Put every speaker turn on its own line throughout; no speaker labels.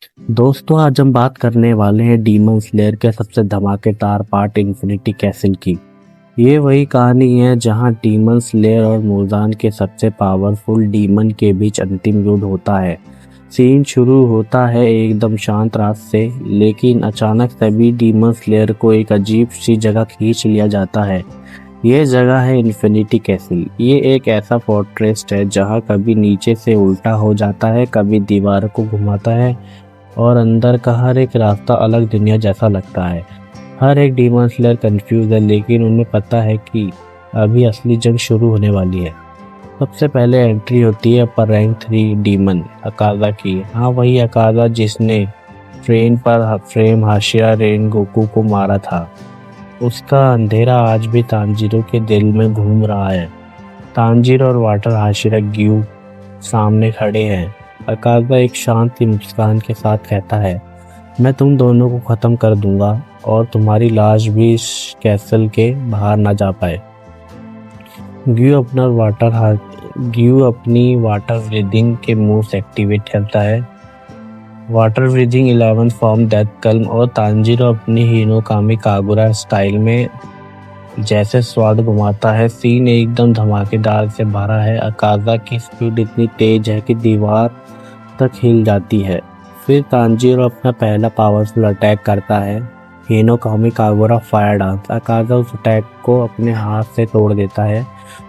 दोस्तों आज हम बात करने वाले हैं डीमन स्लेयर के सबसे धमाकेदार पार्ट इन्फिनिटी कैसल की। ये वही कहानी है जहां डीमन स्लेयर और मुर्जान के सबसे पावरफुल डीमन के बीच अंतिम युद्ध होता है। सीन शुरू होता है एकदम शांत रात से, लेकिन अचानक सभी डीमन स्लेयर को एक अजीब सी जगह खींच लिया जाता है। ये जगह है इन्फिनिटी कैसल। ये एक ऐसा फोर्ट्रेस है जहां कभी नीचे से उल्टा हो जाता है, कभी दीवार को घुमाता है और अंदर का हर एक रास्ता अलग दुनिया जैसा लगता है। हर एक डीमन स्लेयर कंफ्यूज है, लेकिन उन्हें पता है कि अभी असली जंग शुरू होने वाली है। सबसे पहले एंट्री होती है अपर रैंक 3 डीमन अकाजा की। हाँ, वही अकाजा जिसने ट्रेन पर फ्रेम हाशिरा रेन गोकू को मारा था। उसका अंधेरा आज भी तांजीरो के दिल में घूम रहा है। तांजीरो और वाटर हाशिरा ग्यू सामने खड़े हैं। अकाजा एक शांत मुस्कान के साथ कहता है, मैं तुम दोनों को ख़त्म कर दूंगा और तुम्हारी लाश भी इस कैसल के बाहर ना जा पाए। ग्यू अपनी वाटर ब्रीदिंग के मूव से एक्टिवेट करता है। वाटर ब्रीदिंग 11 फॉर्म डेथ कल्म और तांजीरो अपनी हिनोकामी कागुरा स्टाइल में जैसे स्वाद घुमाता है। सीन एकदम धमाकेदार से भरा है। अकाजा की स्पीड इतनी तेज है कि दीवार तक हिल जाती है। फिर तांजीरो अपना पहला पावरफुल अटैक करता है, हिनोकामी कागुरा फायर डांस। अकाजा उस अटैक को अपने हाथ से तोड़ देता है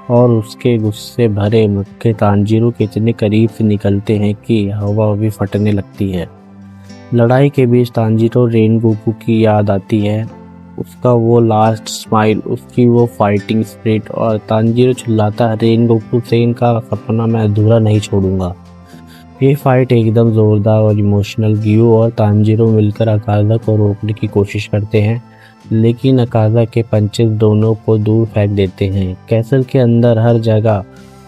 और उसके गुस्से भरे मुक्के तांजीरो के इतने करीब से निकलते हैं कि हवा भी फटने लगती है। लड़ाई के बीच तांजीरो रेन गोकू की याद आती है, उसका वो लास्ट स्माइल, उसकी वो फाइटिंग स्पिरिट, और तांजीरो चिल्लाता है, रेन गोकू से इनका सपना मैं अधूरा नहीं छोड़ूंगा। ये फाइट एकदम जोरदार और इमोशनल। ग्यू और तांजीरो मिलकर अकाजा को रोकने की कोशिश करते हैं, लेकिन अकाजा के पंचेस दोनों को दूर फेंक देते हैं। कैसल के अंदर हर जगह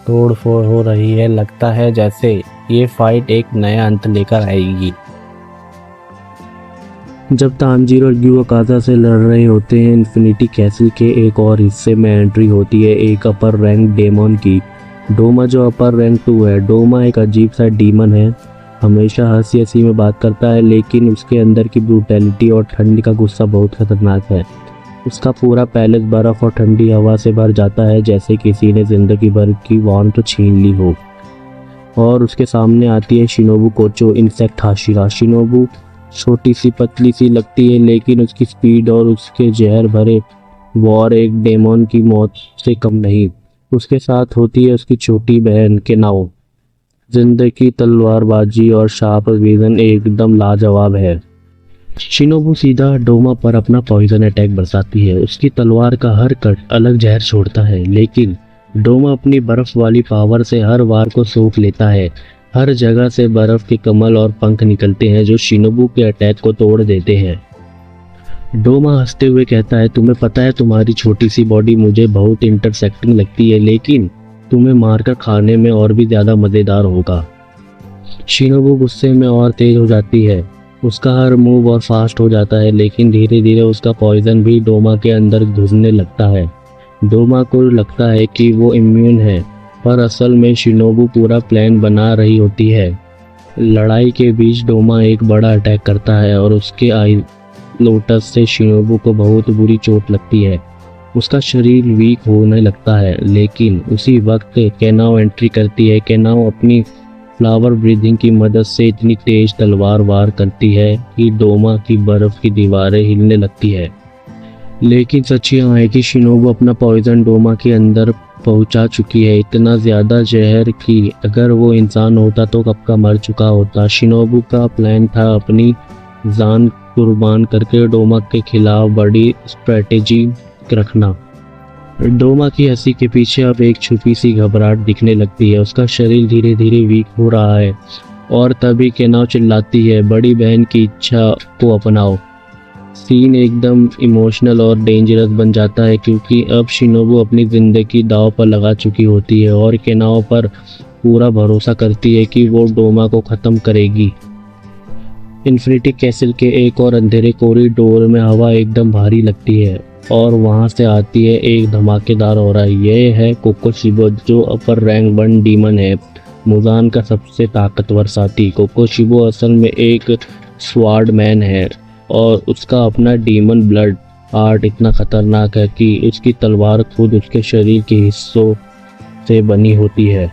तोड़ फोड़ हो रही है। लगता है जैसे ये फाइट एक नया अंत लेकर आएगी। जब तांजीरो और ग्यू अकाजा से लड़ रहे होते हैं, इन्फिनिटी कैसल के एक और हिस्से में एंट्री होती है एक अपर रैंक डेमन की। डोमा जो अपर रैंक 2 है। डोमा एक अजीब सा डीमन है, हमेशा हंसी हंसी में बात करता है, लेकिन उसके अंदर की ब्रूटैलिटी और ठंडी का गुस्सा बहुत खतरनाक है। उसका पूरा पैलेस बर्फ और ठंडी हवा से भर जाता है, जैसे किसी ने जिंदगी भर की वार्म तो छीन ली हो। और उसके सामने आती है शिनोबू कोचो इंसेक्ट हाशिरा। शिनोबू छोटी सी पतली सी लगती है, लेकिन उसकी स्पीड और उसके जहर भरे वॉर एक डेमन की मौत से कम नहीं। उसके साथ होती है उसकी छोटी बहन केनाओ। जिंदगी, तलवारबाजी और शार्प विजन एकदम लाजवाब है। शिनोबू सीधा डोमा पर अपना पॉइजन अटैक बरसाती है। उसकी तलवार का हर कट अलग जहर छोड़ता है, लेकिन डोमा अपनी बर्फ वाली पावर से हर वार को सोख लेता है। हर जगह से बर्फ के कमल और पंख निकलते हैं जो शिनोबू के अटैक को तोड़ देते हैं। डोमा हंसते हुए कहता है, तुम्हें पता है तुम्हारी छोटी सी बॉडी मुझे बहुत इंटरसेक्टिंग लगती है, लेकिन तुम्हें मारकर खाने में और भी ज़्यादा मज़ेदार होगा। शिनोबू गुस्से में और तेज हो जाती है। उसका हर मूव और फास्ट हो जाता है, लेकिन धीरे धीरे उसका पॉइजन भी डोमा के अंदर घुसने लगता है। डोमा को लगता है कि वो इम्यून है, पर असल में शिनोबू पूरा प्लान बना रही होती है। लड़ाई के बीच डोमा एक बड़ा अटैक करता है और उसके आई लोटस से शिनोबू को बहुत बुरी चोट लगती है। उसका शरीर वीक होने लगता है, लेकिन उसी वक्त केनाओ एंट्री करती है। केनाओ अपनी फ्लावर ब्रीदिंग की मदद से इतनी तेज तलवार वार करती है कि डोमा की बर्फ की दीवारें हिलने लगती है। लेकिन सच यह है कि शिनोबू अपना पॉइजन डोमा के अंदर पहुंचा चुकी है, इतना ज़्यादा जहर कि अगर वो इंसान होता तो कब का मर चुका होता। शिनोबू का प्लान था अपनी जान कुर्बान करके डोमा के खिलाफ बड़ी स्ट्रेटेजी रखना। डोमा की हंसी के पीछे अब एक छुपी सी घबराहट दिखने लगती है। उसका शरीर धीरे धीरे वीक हो रहा है और तभी केनाओ चिल्लाती है, बड़ी बहन की इच्छा को अपनाओ। सीन एकदम इमोशनल और डेंजरस बन जाता है, क्योंकि अब शिनोबू अपनी ज़िंदगी दांव पर लगा चुकी होती है और केनाओ पर पूरा भरोसा करती है कि वो डोमा को ख़त्म करेगी। इन्फिनिटी कैसल के एक और अंधेरे कॉरिडोर में हवा एकदम भारी लगती है और वहां से आती है एक धमाकेदार ऑरा। यह है कोकोशिबो जो अपर रैंक 1 डीमन है। मुजान का सबसे ताकतवर साथी। कोकोशिबो असल में एक स्वॉर्डमैन है और उसका अपना डीमन ब्लड आर्ट इतना खतरनाक है कि उसकी तलवार खुद उसके शरीर के हिस्सों से बनी होती है।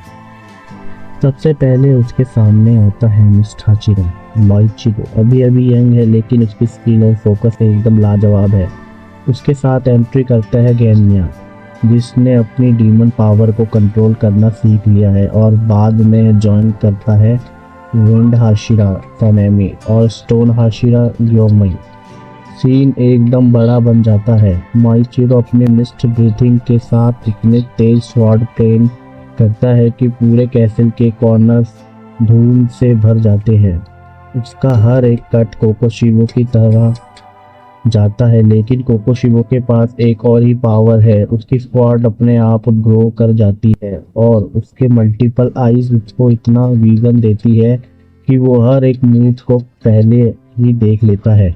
सबसे पहले उसके सामने आता है मिस्टर हाशिरा माइचिरो। अभी अभी यंग है लेकिन उसकी स्किल और फोकस एकदम लाजवाब है। उसके साथ एंट्री करता है गैनिया, जिसने अपनी डीमन पावर को कंट्रोल करना सीख लिया है, और बाद में ज्वाइन करता है विंड हाशिरा सनेमी और स्टोन हाशिरा ग्योमई। सीन एकदम बड़ा बन जाता है। माइचिरो अपने मिस्ट ब्रीथिंग के साथ इतने तेज स्वॉर्ड ट्रेन करता है कि पूरे कैसल के कॉर्नर्स धूम से भर जाते हैं। उसका हर एक कट कोकोशिबो की तरह जाता है, लेकिन कोकोशिबो के पास एक और ही पावर है। उसकी स्वॉर्ड अपने आप ग्रो कर जाती है और उसके मल्टीपल आईज उसको इतना विजन देती है कि वो हर एक मूव को पहले ही देख लेता है।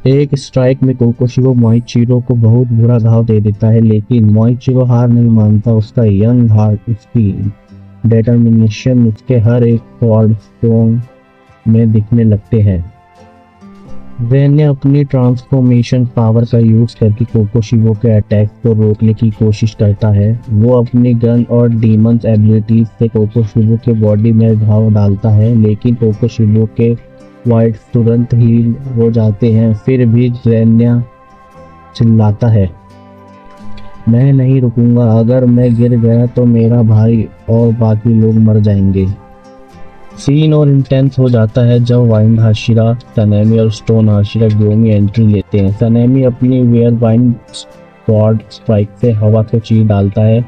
एक स्ट्राइक में कोकोशिबो माइचिरो को बहुत बुरा घाव दे देता है, लेकिन माइचिरो हार नहीं मानता। उसका यंग हार्ट, उसकी डिटर्मिनेशन उसके हर एक स्वॉर्ड स्टोन में दिखने लगते हैं। वैन ने अपनी ट्रांसफॉर्मेशन पावर का यूज करके कोकोशिबो के अटैक को रोकने की कोशिश करता है। वो अपनी गन और डीमंस एबिलिटीज से कोकोशिबो के बॉडी में घाव डालता है, लेकिन कोकोशिबो के वाइट तुरंत हील हो जाते हैं। फिर भी ज़ेन्या चिल्लाता है, मैं नहीं रुकूंगा। अगर मैं गिर गया तो मेरा भाई और बाकी लोग मर जाएंगे। सीन और इंटेंस हो जाता है जब वाइंड हाशिरा सनेमी और स्टोन हाशिरा ग्योमी एंट्री लेते हैं। सनेमी अपनी वेयर वाइंड स्वॉर्ड स्ट्राइक से हवा को चीर डालता है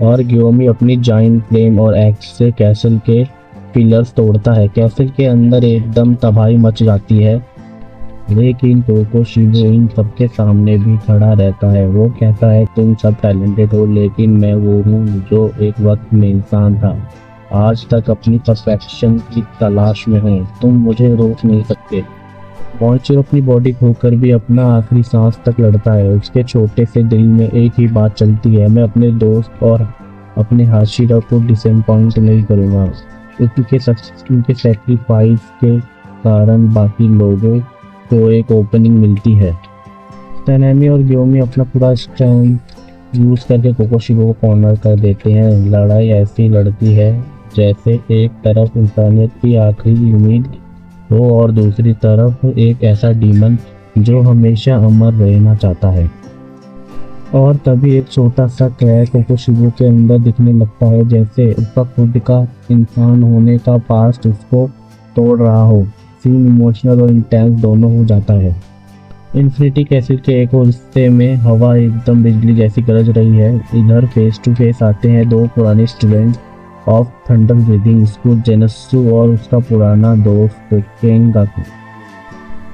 और ग्योमी अपनी जाइंट फ्लेम और एक्स से कैसल के पिलर्स तोड़ता है। कैसल के अंदर एकदम तबाही मच जाती है, लेकिन कोकोशिबो इन सबके सामने भी खड़ा रहता है। वो कहता है, तुम सब टैलेंटेड हो, लेकिन मैं वो हूँ जो एक वक्त में इंसान था। आज तक अपनी परफेक्शन की तलाश में हूँ, तुम मुझे रोक नहीं सकते। माइचिरो अपनी बॉडी खोकर भी अपना आखिरी सांस तक लड़ता है। उसके छोटे से दिल में एक ही बात चलती है, मैं अपने दोस्त और अपने हाशिरा को डिसअपॉइंट नहीं करूँगा। उनके सेक्रीफाइस के कारण बाकी लोगों को एक ओपनिंग मिलती है। सनेमी और ग्योमी अपना पूरा स्ट्रेंथ यूज करके कोकोशिबो को कॉर्नर कर देते हैं। लड़ाई ऐसी लड़ती है जैसे एक तरफ इंसानियत की आखिरी उम्मीद हो और दूसरी तरफ एक ऐसा डीमन जो हमेशा अमर रहना चाहता है। और तभी एक छोटा सा क्रैक कोकोशिबो के अंदर दिखने लगता है, जैसे उसका खुद का इंसान होने का पास्ट उसको तोड़ रहा हो। सीन इमोशनल और इंटेंस दोनों हो जाता है। इन्फिनिटी कैसल के एक और हिस्से में हवा एकदम बिजली जैसी गरज रही है। इधर फेस टू फेस आते हैं दो पुराने student of thunder breathing school, Zenitsu और उसका पुराना दोस्त केंगाकू।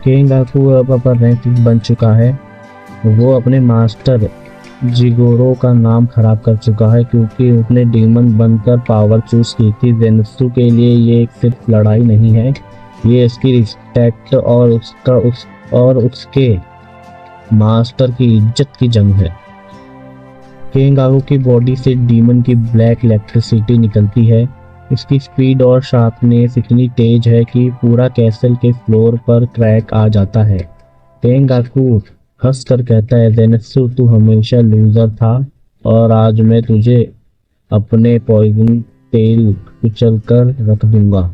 केंगाकू अब अपर रैंक बन चुका है। वो अपने मास्टर जिगोरो का नाम खराब कर चुका है क्योंकि उसने डीमन बनकर पावर चूज की थी। जेनत्सु के लिए ये सिर्फ लड़ाई नहीं है, ये इसकी रिस्पेक्ट और उसके मास्टर की इज्जत की जंग है। केंगाकू की बॉडी से डीमन की ब्लैक इलेक्ट्रिसिटी निकलती है। इसकी स्पीड और शार्पनेस इतनी तेज है कि पूरा कैसल के फ्लोर पर क्रैक आ जाता है। केंगाकू हंस कर कहता है, जेनत्सु तू हमेशा लूजर था और आज मैं तुझे अपने पॉइजन तेल कुचल कर रख दूंगा।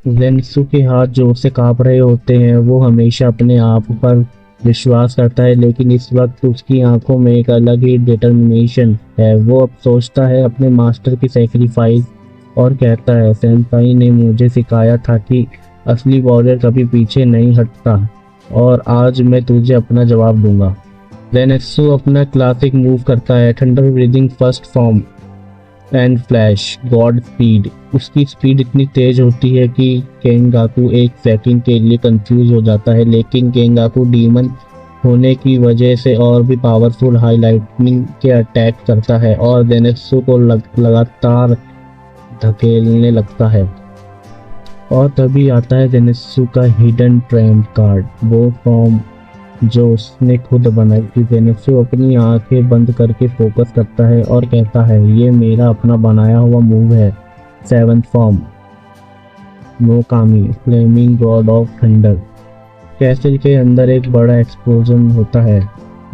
जेनत्सु के हाथ जोर से कांप रहे होते हैं। वो हमेशा अपने आप पर विश्वास करता है, लेकिन इस वक्त उसकी आंखों में एक अलग ही डिटर्मिनेशन है। वो अब सोचता है अपने मास्टर की सैक्रिफाइस और कहता है, सेंपाई ने मुझे सिखाया था कि असली वॉरियर कभी पीछे नहीं हटता और आज मैं तुझे अपना जवाब दूंगा। जेनत्सु अपना क्लासिक मूव करता है, thunder breathing first form and flash God speed. उसकी स्पीड इतनी तेज होती है कि केंगाकू एक सेकंड के लिए कंफ्यूज हो जाता है, लेकिन केंगाकू डीमन होने की वजह से और भी पावरफुल हाई लाइटनिंग के अटैक करता है और जेनत्सु को लगातार धकेलने लगता है। और तभी आता है जेनत्सु का हिडन ट्रेंड कार्ड, वो फॉर्म जो उसने खुद बनाई थी। जेनत्सु अपनी आंखें बंद करके फोकस करता है और कहता है, ये मेरा अपना बनाया हुआ मूव है। सेवंथ फॉर्म नोकामी flaming god of thunder. Castle के अंदर एक बड़ा एक्सप्लोजन होता है,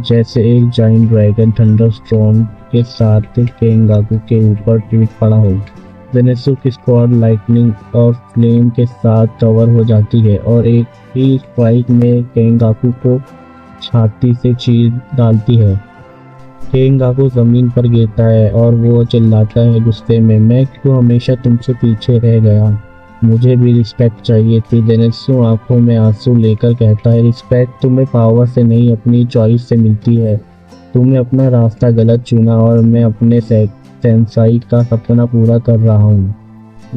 जैसे एक जाइंट ड्रैगन थंडरस्टॉर्म के साथ केंगाकू के ऊपर टूट पड़ा हो। ज़ेनेत्सु की स्क्वाड लाइटनिंग और फ्लेम के साथ कवर हो जाती है और एक ही स्ट्राइक में केंगाकू को छाती से चीर डालती है। केंगाकू जमीन पर गिरता है और वो चिल्लाता है गुस्से में, मैं क्यों हमेशा तुमसे पीछे रह गया, मुझे भी रिस्पेक्ट चाहिए थी। ज़ेनेत्सु आंखों में आंसू लेकर कहता है, रिस्पेक्ट तुम्हें पावर से नहीं अपनी चॉइस से मिलती है। तुमने अपना रास्ता गलत चुना और मैं अपने सेंसाई का सपना पूरा कर रहा हूँ।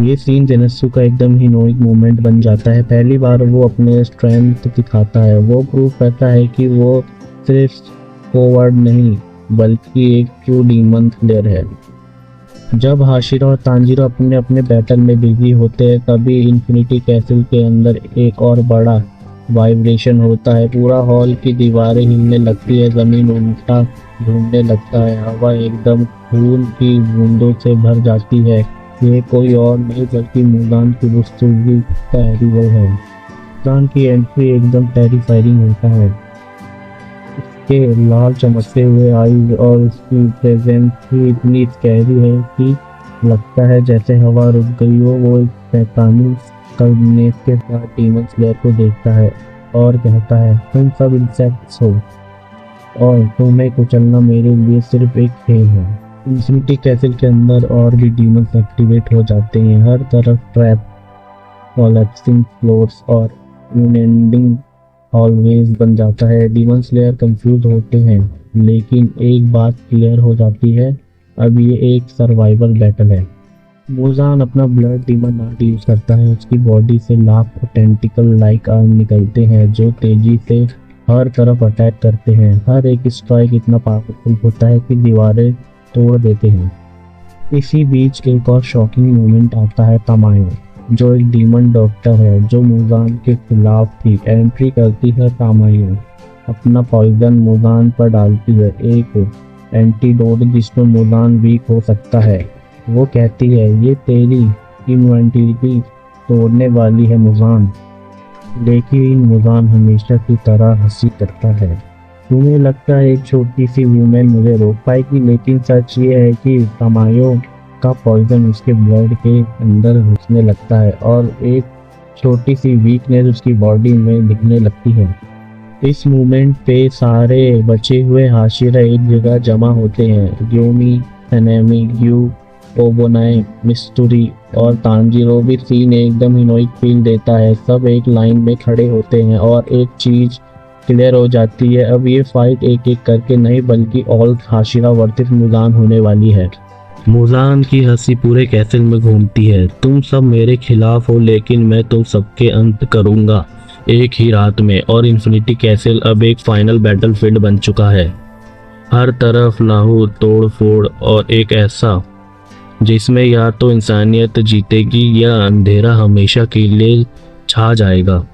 ये सीन ज़ेनेत्सु का एकदम हीरोइक मोमेंट बन जाता है। पहली बार वो अपने स्ट्रेंथ दिखाता है। वो प्रूव करता है कि वो सिर्फ फॉरवर्ड नहीं बल्कि एक ट्रू डीमन स्लेयर है। जब हाशिरा और तांजीरो अपने अपने बैटल में बिजी होते हैं, तभी इन्फिनिटी कैसल के अंदर एक और बड़ा वाइब्रेशन होता है। पूरा हॉल की दीवारें हिलने लगती है, जमीन उल्टा घूमने लगता है, हवा एकदम खून की बूंदों से भर जाती है। ये कोई और नहीं बल्कि मुजान की बुस्तगी का एरिवल है। मुजान की एंट्री एकदम टेरिफाइंग होता है। उसके लाल चमकते हुए आईज और उसकी प्रेजेंस ही इतनी स्कैरी है कि लगता है जैसे हवा रुक गई हो। वो एक शैतानी कर्नेस के साथ डीमन स्लेयर को देखता है और कहता है, तुम सब इंसेक्ट्स हो और तुम्हें कुचलना मेरे लिए सिर्फ एक खेल है। इन्फिनिटी कैसल के अंदर और भी डीमंस एक्टिवेट हो जाते हैं। हर तरफ ट्रैप, कोलैप्सिंग फ्लोर्स और अनएंडिंग हॉलवेज बन जाता है। डीमन स्लेयर कंफ्यूज होते हैं, लेकिन एक बात क्लियर हो जाती है, अब ये एक सर्वाइवल बैटल है। मुजान अपना ब्लड डीमन आर्ट यूज करता है। उसकी बॉडी से लाखों टेंटिकल लाइक आर्म निकलते हैं जो तेजी से हर तरफ अटैक करते हैं। हर एक स्ट्राइक इतना पावरफुल होता है कि दीवारें तोड़ देते हैं। इसी बीच एक और शॉकिंग मोमेंट आता है। तमायो, जो एक डीमन डॉक्टर है जो मुजान के खिलाफ थी, एंट्री करती है। तमायो अपना पॉइजन मुजान पर डालती है, एक एंटीडोट जिसमें मुजान वीक हो सकता है। वो कहती है, ये तेरी इन्वेंटिविटी तोड़ने वाली है मुजान। लेकिन मुजान हमेशा की तरह हंसी करता है। तुम्हें लगता है एक छोटी सी वूमेन मुझे रोक पाएगी, लेकिन सच ये है कि तमायो का पॉइजन उसके ब्लड के अंदर घुसने लगता है और एक छोटी सी वीकनेस उसकी बॉडी में दिखने लगती है। इस मूवमेंट पे सारे बचे हुए हाशिरा एक जगह जमा होते हैं। ग्योमी, हनेमी, ग्यू, ओबोनाई, मिस्तुरी और तांजीरो भी सीन एकदम हीरोइक फील देता है। सब एक लाइन में खड़े होते हैं और एक चीज क्लियर हो जाती है, अब ये फाइट एक एक करके नहीं बल्कि ऑल हाशिरा वर्सेस मुजान होने वाली है। मुजान की हंसी पूरे कैसल में घूमती है। तुम सब मेरे खिलाफ हो, लेकिन मैं तुम सबके अंत करूंगा एक ही रात में। और इन्फिनिटी कैसल अब एक फाइनल बैटलफील्ड बन चुका है। हर तरफ लाहू तोड़ फोड़ और एक ऐसा जिसमें या तो इंसानियत जीतेगी या अंधेरा हमेशा के लिए छा जाएगा।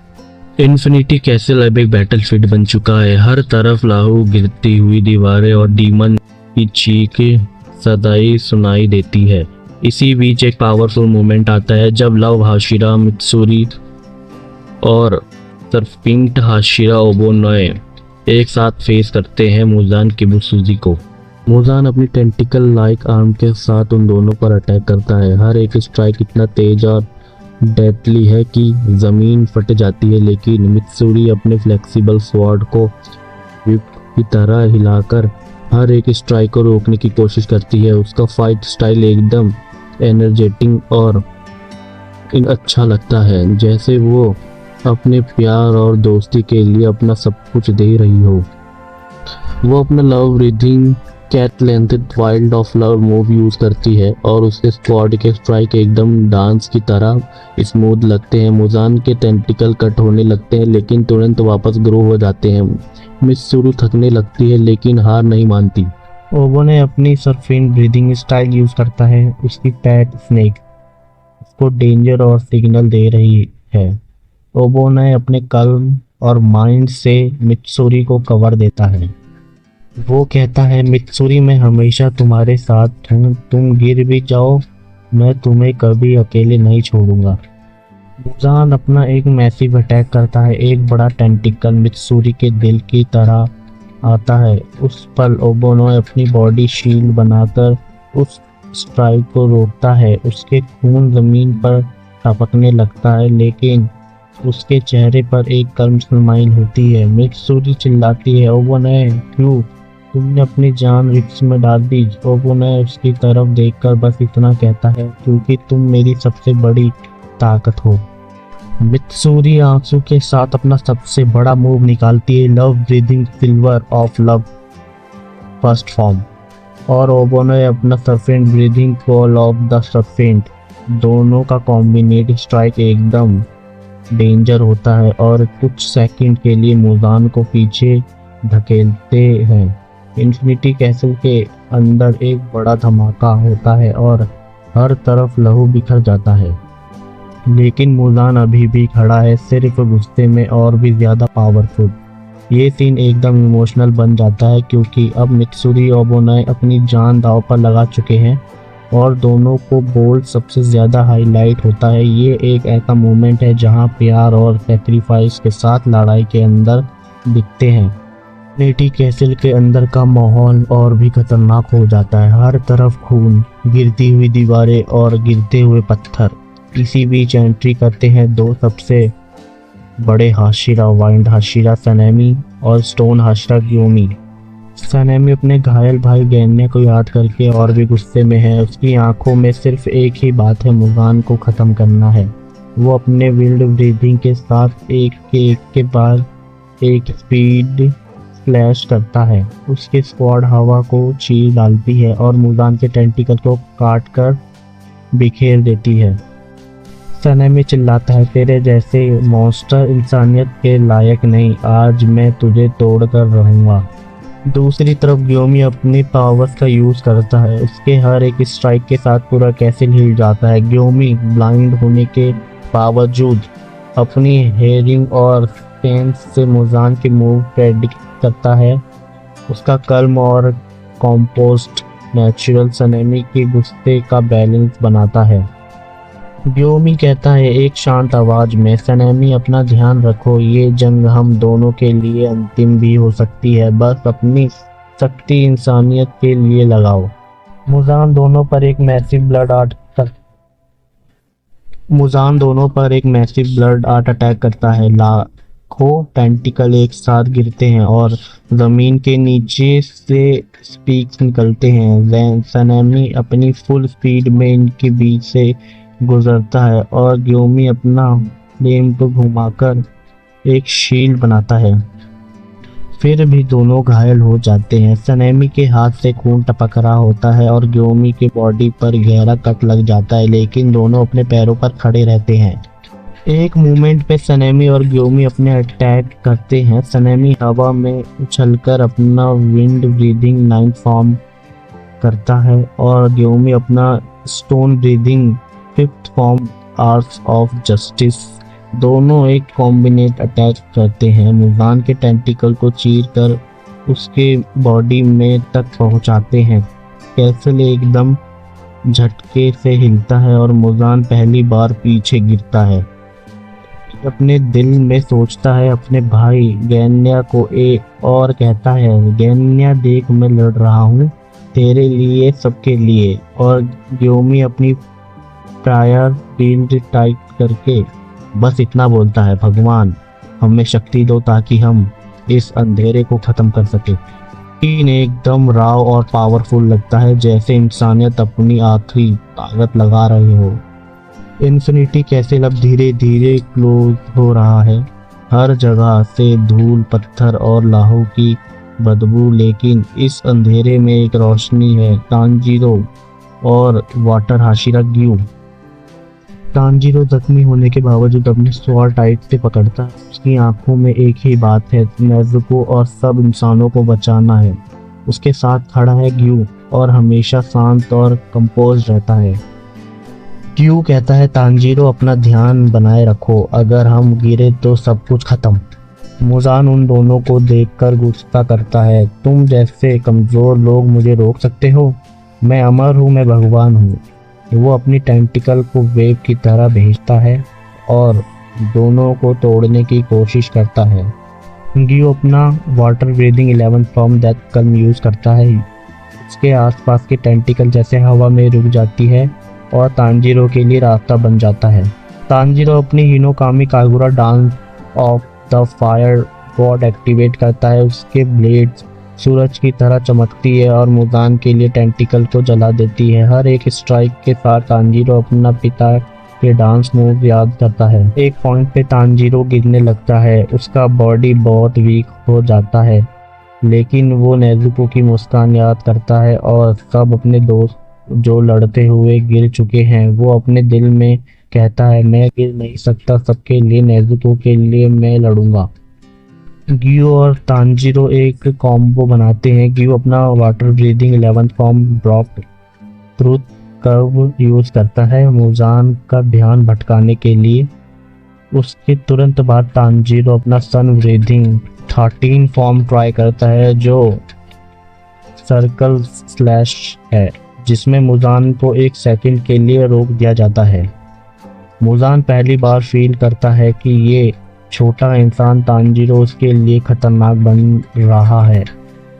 इन्फिनिटी कैसल अब एक बैटलफील्ड बन चुका है। हर तरफ लाहू, गिरती हुई दीवारें और डीमन की चीखें सदाई सुनाई देती है। इसी बीच एक पावरफुल मोमेंट आता है जब लव हाशिरा, मित्सुरी और सरपिंक्ट हाशिरा ओबोनोए एक साथ फेस करते हैं मुजान किबुत्सुजी को। मुजान अपनी टेंटिकल लाइक आर्म के साथ उन दोनों पर अटैक करता है। हर एक स्ट्राइक इतना तेज और डेडली है कि जमीन फट जाती है, लेकिन मित्सुरी अपने फ्लेक्सिबल स्वॉर्ड को व्हिप की तरह हिलाकर हर एक स्ट्राइक को रोकने की कोशिश करती है। उसका फाइट स्टाइल एकदम एनर्जेटिक और अच्छा लगता है, जैसे वो अपने प्यार और दोस्ती के लिए अपना सब कुछ दे रही हो। वो अपना love breathing cat length wild of love move use करती है और उसके स्क्वाड के स्ट्राइक एकदम डांस की तरह स्मूथ लगते हैं। मुजान के टेंटिकल कट होने लगते हैं लेकिन तुरंत वापस ग्रो हो जाते हैं। मित्सुरी थकने लगती है लेकिन हार नहीं मानती। ओबो ने अपनी सरफेस ब्रीदिंग स्टाइल यूज करता है। उसकी पैट स्नेक उसको डेंजर और सिग्नल दे रही है। ओबो ने अपने कल्म और माइंड से मित्सुरी को कवर देता है। वो कहता है, मित्सुरी मैं हमेशा तुम्हारे साथ हूँ, तुम गिर भी जाओ मैं तुम्हें कभी अकेले नहीं छोड़ूंगा। मुजान अपना एक मैसिव अटैक करता है। एक बड़ा टेंटिकल मित्सुरी के दिल की तरह आता है। उस पल ओबोनोए अपनी बॉडी शील्ड बनाकर उस स्ट्राइक को रोकता है। उसके खून जमीन पर टपकने लगता है, लेकिन उसके चेहरे पर एक कर्म स्माइल होती है। मित्सुरी चिल्लाती है, ओबोनोए क्यों तुमने अपनी जान रिस्क में डाल दी। ओबोनोए उसकी तरफ देखकर बस इतना कहता है, क्योंकि तुम मेरी सबसे बड़ी ताकत हो। मित्सुरी आंसू के साथ अपना सबसे बड़ा मूव निकालती है, love breathing silver of love first form, और ओबोनोए अपना सर्फेंट ब्रीदिंग कॉल ऑफ द सर्फेंट। दोनों का कॉम्बिनेट स्ट्राइक एकदम डेंजर होता है और कुछ सेकंड के लिए मुजान को पीछे धकेलते हैं। इन्फिनिटी कैसल के अंदर एक बड़ा धमाका होता है और हर तरफ लहू बिखर जाता है, लेकिन मुजान अभी भी खड़ा है, सिर्फ गुस्से में और भी ज़्यादा पावरफुल। ये सीन एकदम इमोशनल बन जाता है, क्योंकि अब मित्सुरी और ओबोनोए अपनी जान दांव पर लगा चुके हैं और दोनों को बोल्ट सबसे ज़्यादा हाईलाइट होता है। ये एक ऐसा मोमेंट है जहां प्यार और सेक्रीफाइस के साथ लड़ाई के अंदर दिखते हैं। इन्फिनिटी कैसल के अंदर का माहौल और भी खतरनाक हो जाता है। हर तरफ खून, गिरती हुई दीवारें और गिरते हुए पत्थर। इसी बीच एंट्री करते हैं दो सबसे बड़े हाशिरा, वाइंड हाशिरा सनेमी और स्टोन हाशिरा ग्योमी। सनेमी अपने घायल भाई गैन्या को याद करके और भी गुस्से में है। उसकी आंखों में सिर्फ एक ही बात है, मुजान को ख़त्म करना है। वो अपने विल्ड ब्रीदिंग के साथ एक के बाद एक स्पीड स्लैश करता है। उसकी स्क्वाड हवा को चीर डालती है और मुजान के टेंटिकल को काट कर बिखेर देती है। सनेमी चिल्लाता है, तेरे जैसे मॉन्स्टर इंसानियत के लायक नहीं, आज मैं तुझे तोड़ कर रहूँगा। दूसरी तरफ ग्योमी अपनी पावर्स का यूज़ करता है। उसके हर एक स्ट्राइक के साथ पूरा कैसल हिल जाता है। ग्योमी ब्लाइंड होने के बावजूद अपनी हेयरिंग और सेंस से मुजान के मूव प्रेडिक्ट करता है। उसका कल्म और कॉम्पोस्ट नेचुरल सनेमी के गुस्से का बैलेंस बनाता है। ग्योमी कहता है एक शांत आवाज में, सनेमी अपना ध्यान रखो, ये जंग हम दोनों के लिए अंतिम भी हो सकती है, बस अपनी शक्ति इंसानियत के लिए लगाओ। मुजान दोनों पर एक मैसिव ब्लड आर्ट अटैक करता है। लाखों टेंटिकल एक साथ गिरते हैं और जमीन के नीचे से स्पीक्स निकलते हैं। सनेमी अपनी फुल स्पीड में इनके बीच से गुजरता है और ग्योमी अपना फ्लेम को घुमाकर एक शील्ड बनाता है। फिर भी दोनों घायल हो जाते हैं। सनेमी के हाथ से खून टपक रहा होता है और ग्योमी की बॉडी पर गहरा कट लग जाता है, लेकिन दोनों अपने पैरों पर खड़े रहते हैं। एक मोमेंट पे सनेमी और ग्योमी अपने अटैक करते हैं। सनेमी हवा में उछलकर अपना विंड ब्रीदिंग 9 फॉर्म करता है और ग्योमी अपना stone breathing 5th form arts of justice. दोनों एक कॉम्बिनेट अटैक करते हैं। मुजान के टेंटिकल को चीर कर उसके बॉडी में तक पहुंचाते हैं। कैसल एकदम झटके से हिलता है और मुजान पहली बार पीछे गिरता है। अपने दिल में सोचता है अपने भाई गैन्या को और कहता है, गैन्या देख मैं लड़ रहा हूँ तेरे लिए, सबके लिए। और ग्योमी अपनी प्रायर फील्ड टाइट करके बस इतना बोलता है, भगवान हमें शक्ति दो ताकि हम इस अंधेरे को खत्म कर सके। सीन एकदम राव और पावरफुल लगता है, जैसे इंसानियत अपनी आखिरी ताकत लगा रही हो। इन्फिनिटी कैसल अब धीरे धीरे क्लोज हो रहा है। हर जगह से धूल, पत्थर और लाहू की बदबू, लेकिन इस अंधेरे में एक रोशनी है। तांजीरो और वाटर हाशिरा ग्यू। तांजीरो जख्मी होने के बावजूद अपनी स्वॉर्ड टाइट से पकड़ता है। उसकी आंखों में एक ही बात है, नेज़ुको और सब इंसानों को बचाना है। उसके साथ खड़ा है ग्यू और हमेशा शांत और कंपोज रहता है। ग्यू कहता है, तांजीरो अपना ध्यान बनाए रखो, अगर हम गिरे तो सब कुछ खत्म। मुजान उन दोनों को देखकर गुस्सा करता है, तुम जैसे कमजोर लोग मुझे रोक सकते हो? मैं अमर हूँ, मैं भगवान हूँ। वो अपनी टेंटिकल को वेव की तरह भेजता है और दोनों को तोड़ने की कोशिश करता है। गियो अपना water breathing 11 form death calm use करता है। उसके आसपास के टेंटिकल जैसे हवा में रुक जाती है और तांजीरो के लिए रास्ता बन जाता है। तांजीरो अपनी Hinokami Kagura dance of the fire God activate करता है। उसके ब्लेड्स सूरज की तरह चमकती है और मुजान के लिए टेंटिकल को जला देती है। हर एक स्ट्राइक के साथ तांजीरो अपना पिता के डांस मूव याद करता है। एक पॉइंट पे तांजीरो गिरने लगता है, उसका बॉडी बहुत वीक हो जाता है, लेकिन वो नेजुको की मुस्कान याद करता है और सब अपने दोस्त जो लड़ते हुए गिर चुके हैं वो अपने दिल में कहता है मैं गिर नहीं सकता, सबके लिए, नेजुको के लिए मैं लड़ूंगा। गियो और तांजीरो एक कॉम्बो बनाते हैं। गियो अपना water breathing 11 form drop truth curve use करता है मुजान का ध्यान भटकाने के लिए। उसके तुरंत बाद तांजीरो अपना सन ब्रीदिंग 13 फॉर्म ट्राई करता है जो सर्कल स्लैश है, जिसमें मुजान को एक सेकंड के लिए रोक दिया जाता है। मुजान पहली बार फील करता है कि ये छोटा इंसान तांजीरो उसके लिए खतरनाक बन रहा है।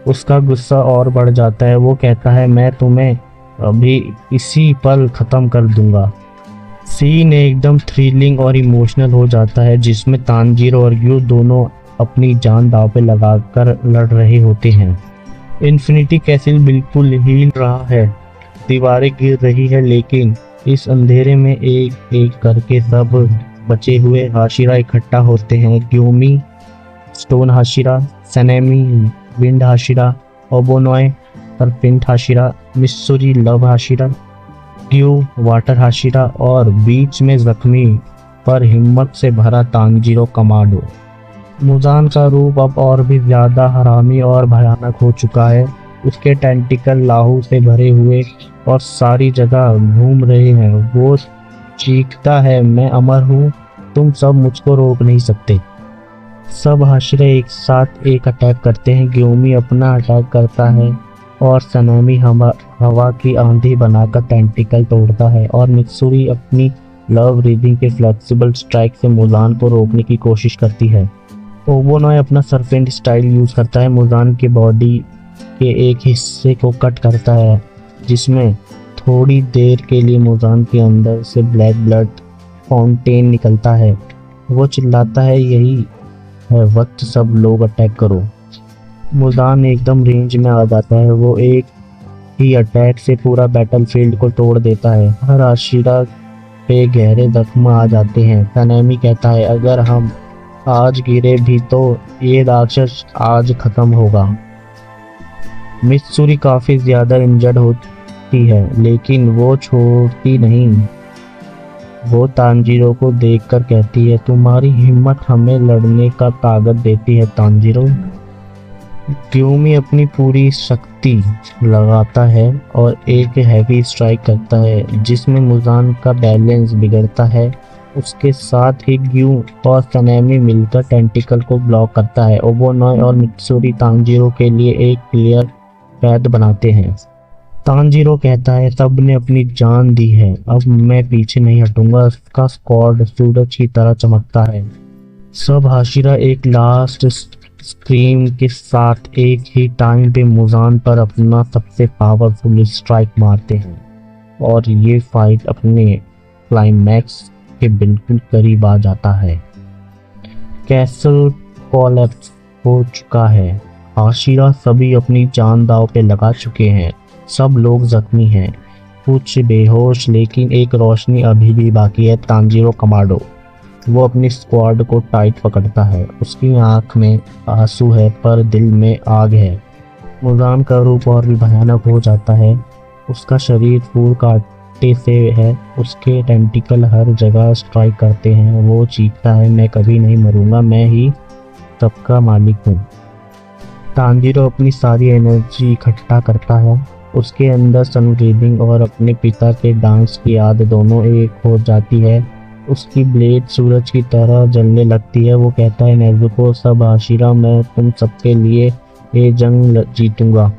उसका गुस्सा और बढ़ जाता है। वो कहता है मैं तुम्हें अभी इसी पल खत्म कर दूंगा। सीन एकदम थ्रिलिंग और इमोशनल हो जाता है, जिसमें तांजीरो और गियो दोनों अपनी जान दांव पे लगाकर लड़ रहे होते हैं। इन्फिनिटी कैसल बिल्कुल हिल रहा है, दीवारें गिर रही है, लेकिन इस अंधेरे में एक एक करके सब बचे हुए हाशिरा इकट्ठा होते हैं। Gyomei stone Hashira, Sanemi wind Hashira, Obanai serpent Hashira, Mitsuri love Hashira, Giyu water Hashira और बीच में जख्मी पर हिम्मत से भरा तांजीरो कमांडो। मुजान का रूप अब और भी ज्यादा हरामी और भयानक हो चुका है। उसके टेंटिकल लाहू से भरे हुए और सारी जगह घूम रहे हैं। वो चीखता है मैं अमर हूँ, तुम सब मुझको रोक नहीं सकते। सब हाशिरे एक साथ एक अटैक करते हैं। ग्यूमी अपना अटैक करता है और सनामी हवा की आंधी बनाकर टेंटिकल तोड़ता है और मित्सुरी अपनी लव ब्रीदिंग के फ्लेक्सिबल स्ट्राइक से मुजान को रोकने की कोशिश करती है। ओबोनोए अपना सरपेंट स्टाइल यूज करता है, मुजान के बॉडी के एक हिस्से को कट करता है, जिसमें थोड़ी देर के लिए मुजान के अंदर से ब्लैक ब्लड फाउंटेन निकलता है। वो चिल्लाता है यही है वक्त, सब लोग अटैक करो। मुजान एकदम रेंज में आ जाता है। वो एक ही अटैक से पूरा बैटलफील्ड को तोड़ देता है। हर आशिरा पे गहरे जख्म आ जाते हैं। सनेमी कहता है अगर हम आज गिरे भी तो ये राक्षस आज खत्म होगा। मित्सुरी काफी ज्यादा इंजर्ड होती है, लेकिन वो छोड़ती नहीं। वो तांजीरो को देखकर कहती है तुम्हारी हिम्मत हमें लड़ने का ताकत देती है तांजीरो। ग्यूमी अपनी पूरी शक्ति लगाता है और एक हैवी स्ट्राइक करता है, जिसमें मुजान का बैलेंस बिगड़ता है। उसके साथ ही ग्यू और सनेमी मिलकर टेंटिकल को ब्लॉक करता है। ओबोनोए और मित्सुरी तांजीरो के लिए एक क्लियर पैथ बनाते हैं। तांजीरो कहता है सबने अपनी जान दी है, अब मैं पीछे नहीं हटूंगा। उसका स्क्वाड सूरज की तरह चमकता है। सब हाशिरा एक लास्ट स्क्रीम के साथ एक ही टाइम पे मुजान पर अपना सबसे पावरफुल स्ट्राइक मारते हैं और ये फाइट अपने क्लाइमैक्स के बिल्कुल करीब आ जाता है। कैसल कोलैप्स हो चुका है। हाशिरा सभी अपनी जान दांव पे लगा चुके हैं। सब लोग जख्मी हैं, कुछ बेहोश, लेकिन एक रोशनी अभी भी बाकी है। तांजीरो कमांडो वो अपनी स्क्वाड को टाइट पकड़ता है। उसकी आंख में आंसू है पर दिल में आग है। मुजान का रूप और भी भयानक हो जाता है। उसका शरीर फूल कांटे से है, उसके टेंटिकल हर जगह स्ट्राइक करते हैं। वो चीखता है मैं कभी नहीं मरूंगा, मैं ही सबका मालिक हूँ। तांजीरो अपनी सारी एनर्जी इकट्ठा करता है। उसके अंदर सन ब्रीदिंग और अपने पिता के डांस की याद दोनों एक हो जाती है। उसकी ब्लेड सूरज की तरह जलने लगती है। वो कहता है नेजुको सब हाशिरा, मैं तुम सबके लिए ये जंग जीतूंगा।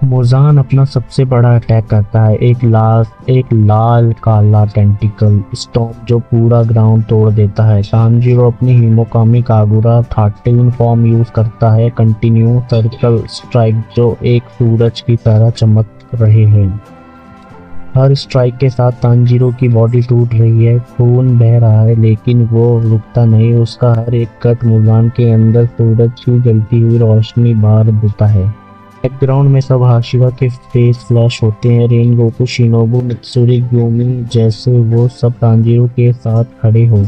मोजान अपना सबसे बड़ा अटैक करता है, एक लाल काला टेंटिकल स्टॉर्म जो पूरा ग्राउंड तोड़ देता है। तानजीरो अपनी हिमोकामी कागुरा 13 फॉर्म यूज करता है, कंटिन्यू सर्कल स्ट्राइक जो एक सूरज की तरह चमक रहे हैं। हर स्ट्राइक के साथ तानजीरो की बॉडी टूट रही है, खून बह रहा है, लेकिन वो रुकता नहीं। उसका हर एक कट मोजान के अंदर सूरज की जलती हुई रोशनी बार देता है। बैकग्राउंड में सब हाशिरा के फेस फ्लैश होते हैं। रेनगोकू, शिनोबू, मित्सुरी, ग्यूमी जैसे वो सब तानजीरो के साथ खड़े हो।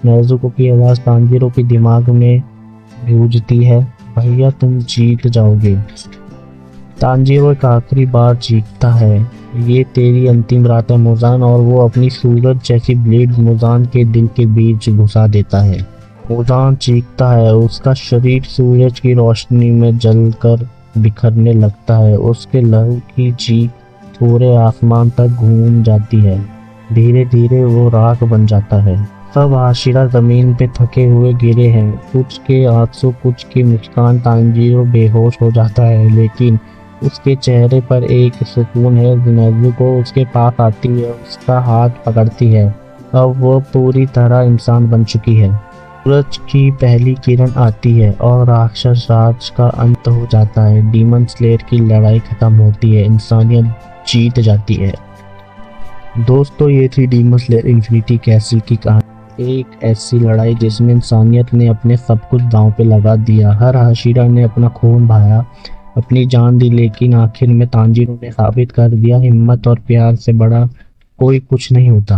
नेज़ुको की आवाज़ तानजीरो के दिमाग में गूंजती है, भैया तुम जीत जाओगे। तानजीरो एक आखिरी बार जीतता है। ये तेरी अंतिम रात है मोजान, और वो अपनी सूरज जैसी ब्लेड मोजान के दिल के बीच घुसा देता है। मोजान चीखता है, उसका शरीर सूरज की रोशनी में जलकर बिखरने लगता है। उसके लहू की चीख पूरे आसमान तक घूम जाती है। धीरे धीरे वो राख बन जाता है। सब हाशिरा जमीन पे थके हुए गिरे हैं, कुछ के आंसू, कुछ की मुस्कान। तानजीरो बेहोश हो जाता है, लेकिन उसके चेहरे पर एक सुकून है। नेज़ुको उसके पास आती है, उसका हाथ पकड़ती है। अब वो पूरी तरह इंसान बन चुकी है। सूरज की पहली किरण आती है और राक्षस राज का अंत हो जाता है। डीमन स्लेयर की लड़ाई खत्म होती है, इंसानियत जीत जाती है। दोस्तों, ये थी डीमन स्लेयर इन्फिनिटी कैसल की कहानी। एक ऐसी लड़ाई जिसमें इंसानियत ने अपने सब कुछ दांव पे लगा दिया। हर हाशिरा ने अपना खून बहाया, अपनी जान दी, लेकिन आखिर में तानजीरो ने साबित कर दिया हिम्मत और प्यार से बड़ा कोई कुछ नहीं होता।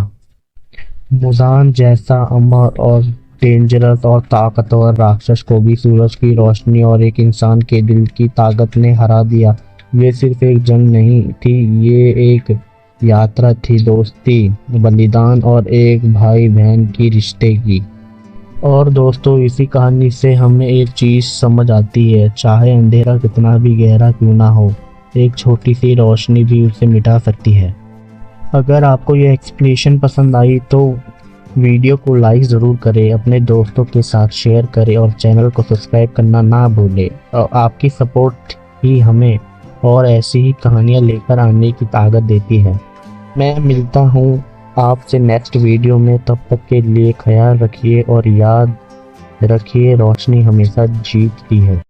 मोजान जैसा अमर और डेंजरस और ताकतवर राक्षस को भी सूरज की रोशनी और एक इंसान के दिल की ताकत ने हरा दिया। ये सिर्फ एक जंग नहीं थी, ये एक यात्रा थी, दोस्ती, बलिदान और एक भाई बहन की रिश्ते की। और दोस्तों, इसी कहानी से हमें एक चीज़ समझ आती है, चाहे अंधेरा कितना भी गहरा क्यों ना हो, एक छोटी सी रोशनी भी उसे मिटा सकती है। अगर आपको यह एक्सप्लेनेशन पसंद आई तो वीडियो को लाइक ज़रूर करें, अपने दोस्तों के साथ शेयर करें और चैनल को सब्सक्राइब करना ना भूलें। और आपकी सपोर्ट ही हमें और ऐसी ही कहानियाँ लेकर आने की ताकत देती है। मैं मिलता हूँ आपसे नेक्स्ट वीडियो में, तब तक के लिए ख्याल रखिए और याद रखिए, रोशनी हमेशा जीतती है।